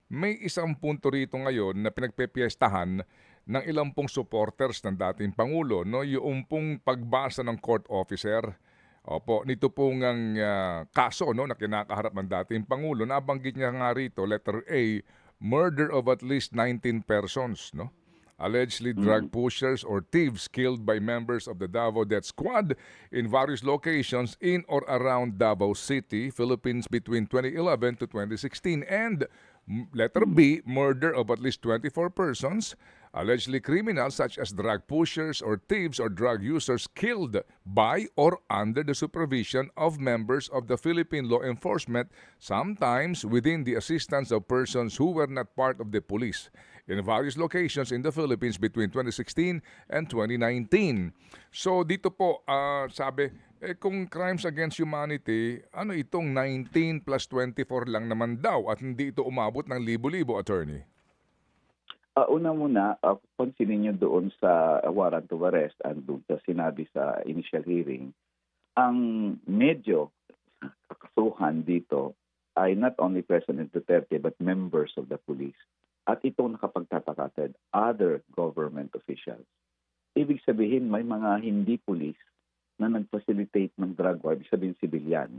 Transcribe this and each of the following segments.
may isang punto rito ngayon na pinagpepiestahan ng ilang pong supporters ng dating Pangulo, no? Yung pong pagbasa ng court officer. Opo, nito pong ang kaso no, na kinakaharap ng dating Pangulo. Nabanggit niya nga rito, letter A, murder of at least 19 persons, no? Allegedly drug Mm. pushers or thieves killed by members of the Davao Death Squad in various locations in or around Davao City, Philippines between 2011 to 2016. And letter Mm. B, murder of at least 24 persons, allegedly criminals such as drug pushers or thieves or drug users killed by or under the supervision of members of the Philippine law enforcement, sometimes within the assistance of persons who were not part of the police in various locations in the Philippines between 2016 and 2019. So dito po, sabi, kung crimes against humanity, ano itong 19 plus 24 lang naman daw at hindi ito umabot ng libo-libo, attorney? Una muna, pansinin niyo doon sa warrant of arrest and doon sa sinabi sa initial hearing, ang medyo kakasuhan dito ay not only President Duterte but members of the police. At itong nakapagtataka, Ted, other government officials. Ibig sabihin, may mga hindi police na nag-facilitate ng drug war, ibig sabihin civilian,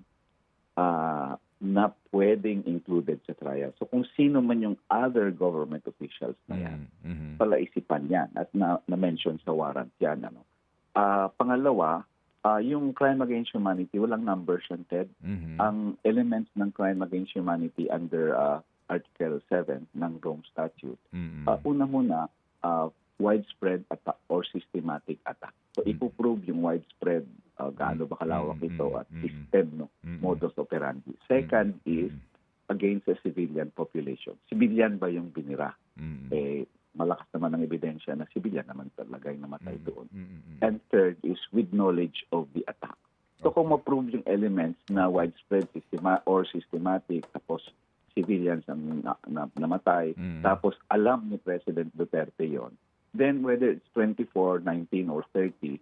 na pwedeng included sa trial. So kung sino man yung other government officials na yan, palaisipan yan at na-mention sa warrant yan. Ano. Pangalawa, yung crime against humanity, walang numbers yan, Ted. Ang elements ng crime against humanity under Article 7 ng Rome Statute, una muna, widespread attack or systematic attack. So ipoprove yung widespread, gaano ba kalawak ito at system, no? Modus operandi. Second is against the civilian population. Civilian ba yung binira? Malakas naman ang ebidensya na civilian naman talaga yung namatay doon. And third is with knowledge of the attack. So kung ma-prove yung elements na widespread or systematic, tapos civilians ang namatay, tapos alam ni President Duterte yon, then whether it's 24, 19, or 30,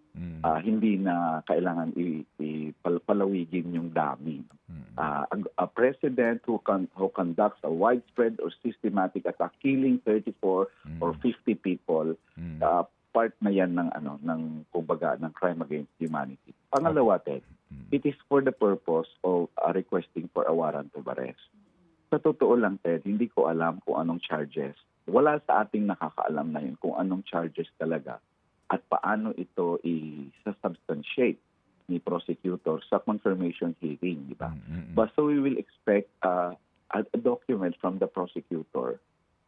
hindi na kailangan palawigin yung dami. A president who conducts a widespread or systematic attack, killing 34 or 50 people, part na yan ng kumbaga ng crime against humanity. Pangalawa, Ted, it is for the purpose of requesting for a warrant of arrest. Sa totoo lang, Ted, hindi ko alam kung anong charges. Wala sa ating nakakaalam na yun kung anong charges talaga at paano ito i-substantiate ni prosecutor sa confirmation hearing, di ba? But so we will expect a document from the prosecutor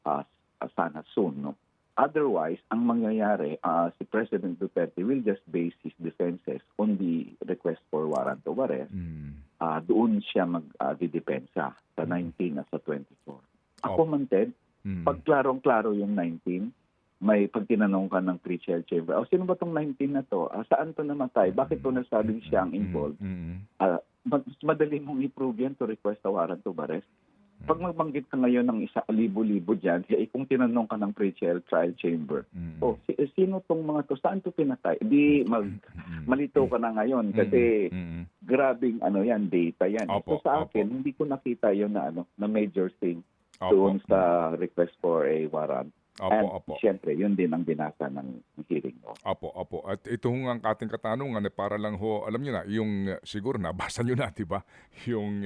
sana soon, no? Otherwise, ang mangyayari, si President Duterte will just base his defenses on the request for warrant of arrest. Doon siya magdidepensa sa 19 at sa 24. Ako man, Ted, pag klarong-klaro yung 19, may pag tinanong ka ng pre-trial chamber, sino ba tong 19 na to? Saan to namatay? Bakit to nasabing siya ang involved? Mas madali mong i-prove yan to request a warrant of arrest. Pag magbanggit ka ngayon ng 1,000-libo dyan, kung tinanong ka ng pre-trial chamber, sino tong mga to? Saan to pinatay? Di malito ka na ngayon kasi grabing yan, data yan. So sa akin, hindi ko nakita yun na major thing doon sa request for a warrant. Siyempre, yun din ang binasa ng hearing. Opo. At ito ang ating katanungan, para lang ho, alam nyo na, yung siguro nabasa nyo na, di ba? Yung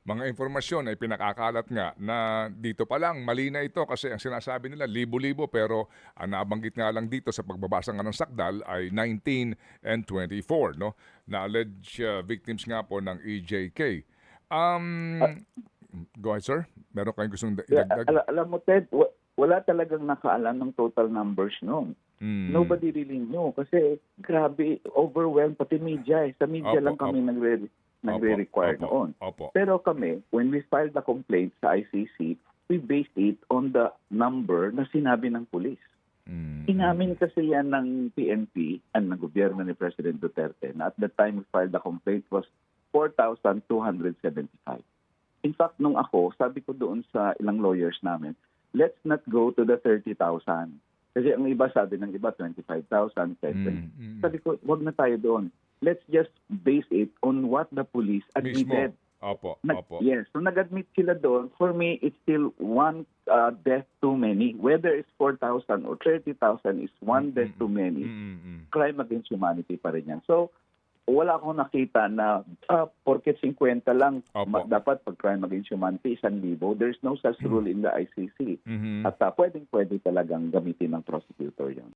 mga informasyon ay pinakakalat nga na dito pa lang, mali na ito kasi ang sinasabi nila, libo-libo, pero ang nabanggit nga lang dito sa pagbabasa nga ng sakdal ay 19 and 24, no? Na alleged victims nga po ng EJK. Go ahead, sir. Meron kayong gustong idagdag? Alam mo, Ted, wala talagang nakaalam ng total numbers noon. Nobody really knew kasi grabe, overwhelmed pati media. Sa media lang kami nagre-require noon. Pero kami, when we filed the complaint sa ICC, we based it on the number na sinabi ng police. Inamin kasi yan ng PNP and ng gobyerno ni President Duterte na at the time we filed the complaint was 4,275. In fact, nung ako, sabi ko doon sa ilang lawyers namin, let's not go to the 30,000. Kasi ang iba sabi ng iba, 25,000, 10,000. Sabi ko, wag na tayo doon. Let's just base it on what the police admitted. Opo, Nag- opo. Yes, so nag-admit sila doon. For me, it's still one death too many. Whether it's 4,000 or 30,000 is one death too many. Crime against humanity pa rin yan. So, wala akong nakita na porket 50 lang, Opo. dapat pag crime against humanity, 1,000. There's no such rule in the ICC. Mhm. At pwedeng-pwede talagang gamitin ng prosecutor yun.